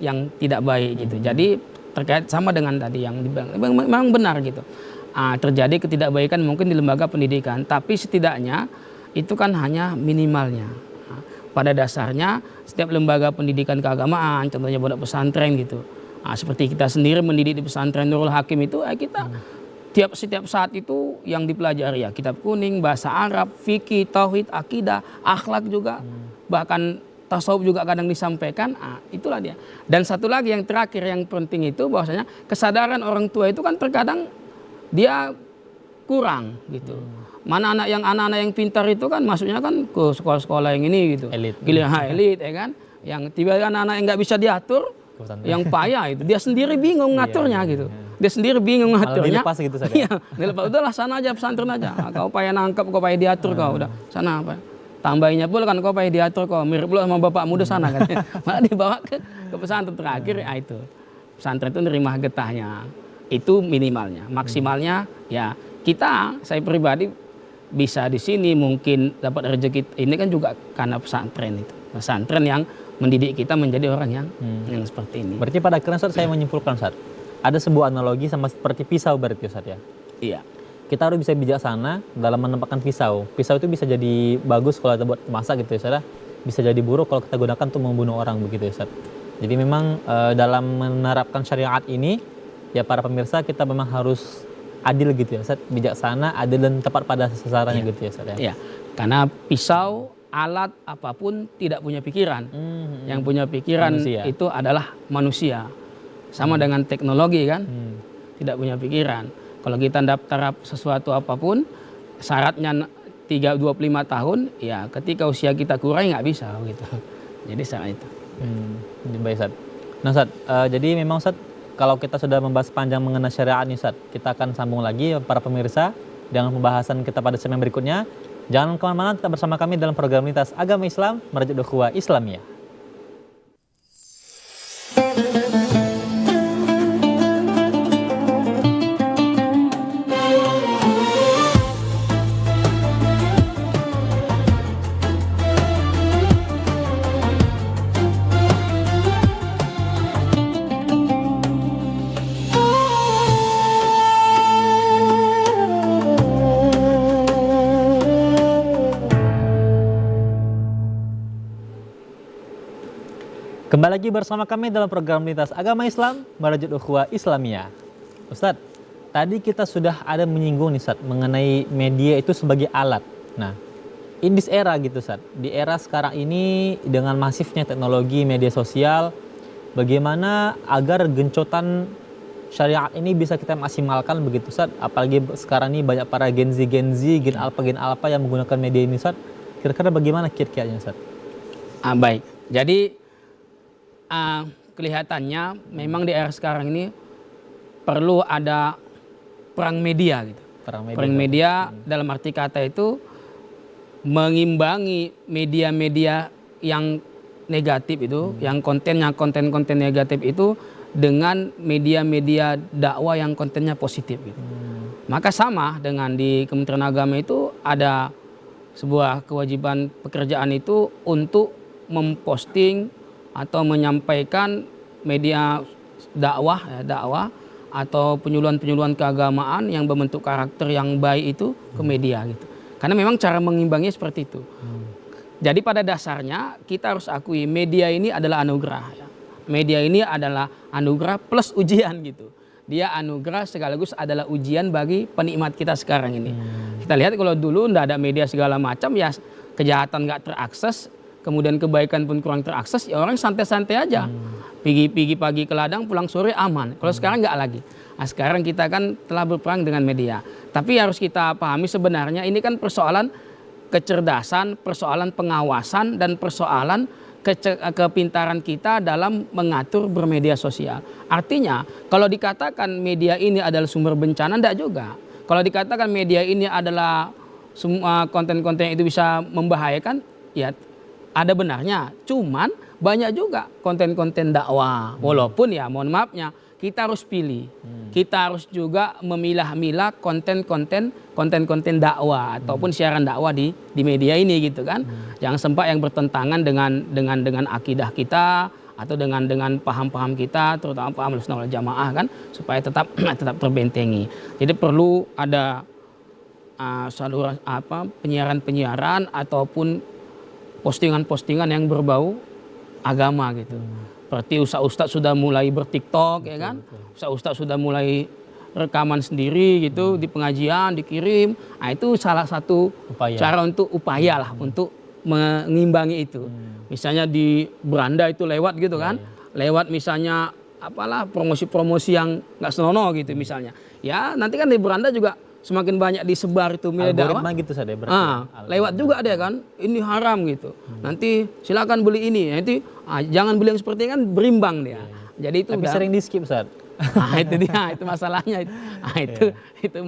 yang tidak baik gitu. Jadi terkait sama dengan tadi yang dibangun, memang benar gitu. Terjadi ketidakbaikan mungkin di lembaga pendidikan, tapi setidaknya itu kan hanya minimalnya. Pada dasarnya setiap lembaga pendidikan keagamaan, contohnya pondok pesantren gitu. Seperti kita sendiri mendidik di pesantren Nurul Hakim itu, kita setiap saat itu yang dipelajari ya kitab kuning, bahasa Arab, fikih, tauhid, akidah, akhlak juga, bahkan tasawuf juga kadang disampaikan. Itulah dia. Dan satu lagi yang terakhir yang penting itu bahwasanya kesadaran orang tua itu kan terkadang dia kurang gitu. Mana anak-anak yang pintar itu kan maksudnya kan ke sekolah-sekolah yang ini gitu. Elit. Elit ya kan. Yang tiba-tiba anak-anak yang nggak bisa diatur, yang payah itu. Dia sendiri bingung ngaturnya gitu. Dia sendiri bingung ngaturnya. Dilepas gitu saja. Iya, dilepas. Udahlah sana aja pesantren aja. Kau payah nangkep, kau payah diatur kau. Udah sana apa. Tambahinnya pula kan kau payah diatur kau. Mirip pula sama bapak muda sana kan. Malah dibawa ke pesantren terakhir itu. Pesantren itu nerima getahnya. Itu minimalnya. Maksimalnya ya saya pribadi bisa di sini mungkin dapat rezeki ini kan juga karena pesantren itu. Pesantren yang mendidik kita menjadi orang yang seperti ini. Berarti pada akhirnya Ustaz, saya menyimpulkan Ustaz, ada sebuah analogi sama seperti pisau berarti Ustaz ya. Iya. Kita harus bisa bijaksana dalam menempatkan pisau. Pisau itu bisa jadi bagus kalau kita buat masak gitu ya Ustaz. Bisa jadi buruk kalau kita gunakan untuk membunuh orang begitu ya Ustaz. Jadi memang dalam menerapkan syariat ini ya para pemirsa kita memang harus adil gitu ya Ustaz, bijaksana, adil dan tepat pada sasarannya gitu ya Ustaz ya. Iya. Karena pisau, alat apapun tidak punya pikiran. Yang punya pikiran Manusia. itu adalah manusia. Sama dengan teknologi kan, tidak punya pikiran. Kalau kita daftar sesuatu apapun, syaratnya 25 tahun, ya ketika usia kita kurang nggak bisa gitu. Jadi saat itu. Baik Ustaz. Nah Ustaz, jadi memang Ustaz, kalau kita sudah membahas panjang mengenai syariat nih Ustaz, kita akan sambung lagi para pemirsa dengan pembahasan kita pada segmen berikutnya. Jangan kemana-mana, tetap bersama kami dalam program Lintas Agama Islam Merajut Ukhuwah Islamiyah. Kembali lagi bersama kami dalam program Lintas Agama Islam Merajut Ukhuwah Islamiyah. Ustadz, tadi kita sudah ada menyinggung nih Ustadz mengenai media itu sebagai alat. Nah, in this era gitu Ustadz, di era sekarang ini dengan masifnya teknologi media sosial, bagaimana agar gencotan syariat ini bisa kita maksimalkan begitu Ustadz? Apalagi sekarang ini banyak para Gen Z, Gen Alpha yang menggunakan media ini Ustadz. Kira-kira bagaimana kira-kiranya Ustadz? Baik, jadi kelihatannya memang di era sekarang ini perlu ada perang media gitu. Perang media dalam arti kata itu mengimbangi media-media yang negatif itu, yang konten-konten negatif itu dengan media-media dakwah yang kontennya positif gitu. Maka sama dengan di Kementerian Agama itu ada sebuah kewajiban pekerjaan itu untuk memposting atau menyampaikan media dakwah atau penyuluhan-penyuluhan keagamaan yang berbentuk karakter yang baik itu ke media gitu. Karena memang cara mengimbanginya seperti itu. Jadi pada dasarnya kita harus akui media ini adalah anugerah ya. Media ini adalah anugerah plus ujian gitu. Dia anugerah sekaligus adalah ujian bagi penikmat kita sekarang ini. Kita lihat kalau dulu nggak ada media segala macam ya kejahatan nggak terakses, kemudian kebaikan pun kurang terakses, ya orang santai-santai aja. Pergi pagi ke ladang, pulang sore aman. Kalau sekarang nggak lagi. Nah, sekarang kita kan telah berperang dengan media. Tapi harus kita pahami sebenarnya ini kan persoalan kecerdasan, persoalan pengawasan, dan persoalan kepintaran kita dalam mengatur bermedia sosial. Artinya, kalau dikatakan media ini adalah sumber bencana, enggak juga. Kalau dikatakan media ini adalah semua konten-konten itu bisa membahayakan, ya ada benarnya, cuman banyak juga konten-konten dakwah. Walaupun ya mohon maafnya kita harus pilih. Kita harus juga memilah-milah konten-konten dakwah ataupun siaran dakwah di media ini gitu kan. Jangan sampai yang bertentangan dengan akidah kita atau dengan paham-paham kita, terutama paham Ahlussunnah wal Jamaah kan, supaya tetap terbentengi. Jadi perlu ada saluran penyiaran ataupun postingan-postingan yang berbau agama gitu. Seperti ustaz-ustaz sudah mulai bertiktok ya kan. Ustaz-ustaz sudah mulai rekaman sendiri gitu di pengajian dikirim. Nah, itu salah satu cara untuk upaya lah untuk mengimbangi itu. Misalnya di beranda itu lewat gitu kan. Lewat misalnya apalah promosi-promosi yang nggak senonoh gitu misalnya. Ya, nanti kan di beranda juga semakin banyak disebar itu media dakwah gitu saja lewat juga ada kan, ini haram gitu. Nanti silakan beli ini, nanti jangan beli yang seperti ini kan berimbang dia. Jadi itu tapi sering di skip Ustaz. Itu dia, itu masalahnya. Itu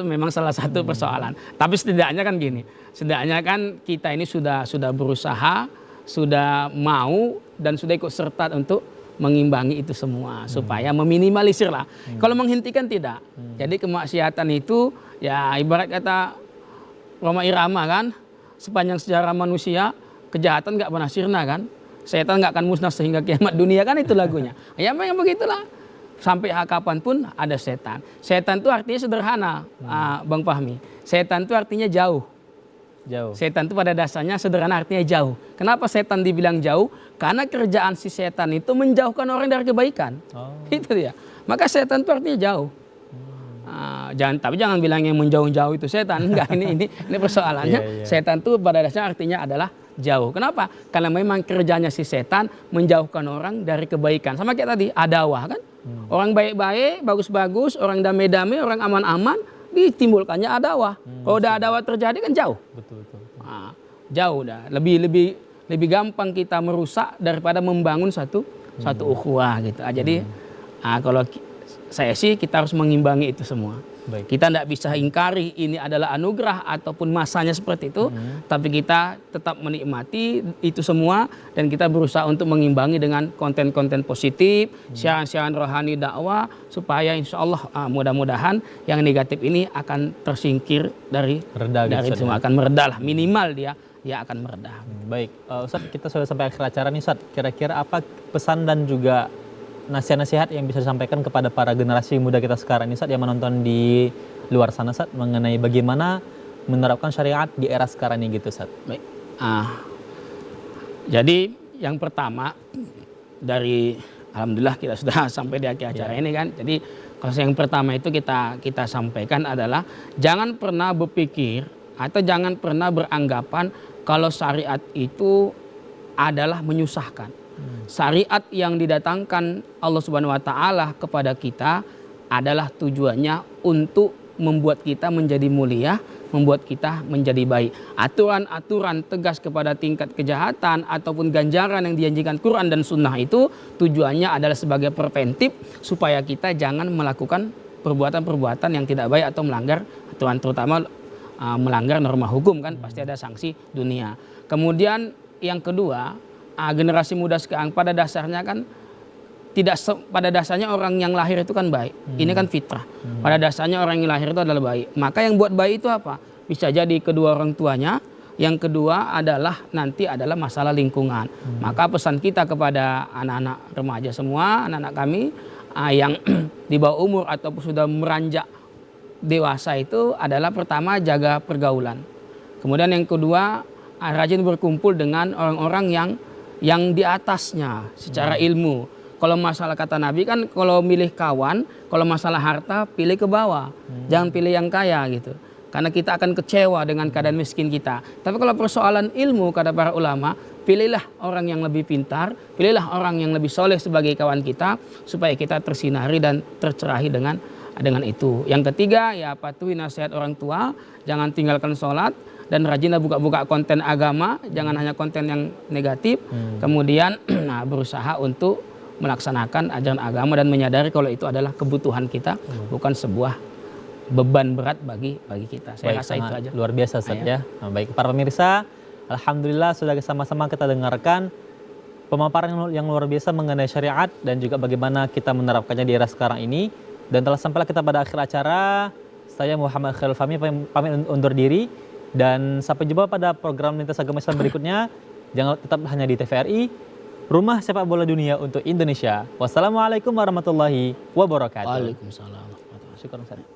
memang salah satu persoalan. Tapi setidaknya kan gini, setidaknya kan kita ini sudah berusaha, sudah mau dan sudah ikut serta untuk mengimbangi itu semua supaya meminimalisir lah. Kalau menghentikan tidak. Jadi kemaksiatan itu ya ibarat kata Roma Irama kan, sepanjang sejarah manusia kejahatan nggak pernah sirna kan, setan nggak akan musnah sehingga kiamat dunia kan, itu lagunya. Ya memang begitulah, sampai kapanpun ada setan. Setan itu artinya sederhana, Bang Fahmi. Setan itu artinya jauh. Setan itu pada dasarnya sederhana, artinya jauh. Kenapa setan dibilang jauh? Karena kerjaan si setan itu menjauhkan orang dari kebaikan. Itu dia. Maka setan itu artinya jauh. Tapi jangan bilang yang menjauh-jauh itu setan. Enggak, ini persoalannya. Setan itu pada dasarnya artinya adalah jauh. Kenapa? Karena memang kerjanya si setan menjauhkan orang dari kebaikan. Sama kayak tadi, adawah kan. Orang baik-baik, bagus-bagus, orang damai-damai, orang aman-aman, ditimbulkannya adawah. Kalau udah adawah terjadi kan jauh. Betul. Jauh dah. Lebih gampang kita merusak daripada membangun satu ukhuwah gitu. Jadi kalau saya sih kita harus mengimbangi itu semua. Baik. Kita tidak bisa ingkari ini adalah anugerah ataupun masanya seperti itu, tapi kita tetap menikmati itu semua dan kita berusaha untuk mengimbangi dengan konten-konten positif, siaran-siaran rohani dakwah, supaya insya Allah mudah-mudahan yang negatif ini akan tersingkir dari semua, akan meredah lah, minimal dia akan meredah. Baik, Ustadz, kita sudah sampai akhir acara nih, Ustadz. Kira-kira apa pesan dan juga nasihat-nasihat yang bisa disampaikan kepada para generasi muda kita sekarang ini, Ustadz, yang menonton di luar sana, Ustadz, mengenai bagaimana menerapkan syariat di era sekarang ini gitu, Ustadz? Baik. Jadi yang pertama dari alhamdulillah kita sudah sampai di akhir acara ini kan. Jadi kalau yang pertama itu kita sampaikan adalah jangan pernah berpikir atau jangan pernah beranggapan kalau syariat itu adalah menyusahkan. Syariat yang didatangkan Allah Subhanahu wa taala kepada kita adalah tujuannya untuk membuat kita menjadi mulia, membuat kita menjadi baik. Aturan-aturan tegas kepada tingkat kejahatan ataupun ganjaran yang dijanjikan Quran dan Sunnah itu tujuannya adalah sebagai preventif supaya kita jangan melakukan perbuatan-perbuatan yang tidak baik atau melanggar aturan, terutama melanggar norma hukum kan, pasti ada sanksi dunia. Kemudian yang kedua, generasi muda sekarang pada dasarnya kan pada dasarnya orang yang lahir itu kan baik. Ini kan fitrah. Pada dasarnya orang yang lahir itu adalah baik. Maka yang buat baik itu apa? Bisa jadi kedua orang tuanya. Yang kedua adalah nanti adalah masalah lingkungan. Maka pesan kita kepada anak-anak remaja semua, anak-anak kami yang di bawah umur ataupun sudah meranjak dewasa itu adalah pertama jaga pergaulan. Kemudian yang kedua rajin berkumpul dengan orang-orang yang di atasnya secara ilmu. Kalau masalah kata Nabi kan kalau milih kawan, kalau masalah harta pilih ke bawah. Jangan pilih yang kaya gitu. Karena kita akan kecewa dengan keadaan miskin kita. Tapi kalau persoalan ilmu kata para ulama, pilihlah orang yang lebih pintar, pilihlah orang yang lebih soleh sebagai kawan kita supaya kita tersinari dan tercerahi dengan itu. Yang ketiga ya patuhi nasihat orang tua, jangan tinggalkan sholat. Dan rajinlah buka-buka konten agama, jangan hanya konten yang negatif. Kemudian berusaha untuk melaksanakan ajaran agama dan menyadari kalau itu adalah kebutuhan kita, bukan sebuah beban berat bagi kita. Saya rasa itu aja. Luar biasa, Ustaz, ya. Nah, baik para pemirsa, alhamdulillah sudah sama-sama kita dengarkan pemaparan yang luar biasa mengenai syariat dan juga bagaimana kita menerapkannya di era sekarang ini. Dan telah sampailah kita pada akhir acara. Saya Muhammad Khairul Fahmi pamit undur diri. Dan sampai jumpa pada program Lintas Agama Islam berikutnya. Jangan tetap hanya di TVRI, Rumah Sepak Bola Dunia untuk Indonesia. Wassalamualaikum warahmatullahi wabarakatuh. Waalaikumsalam. Syukur, Ustaz.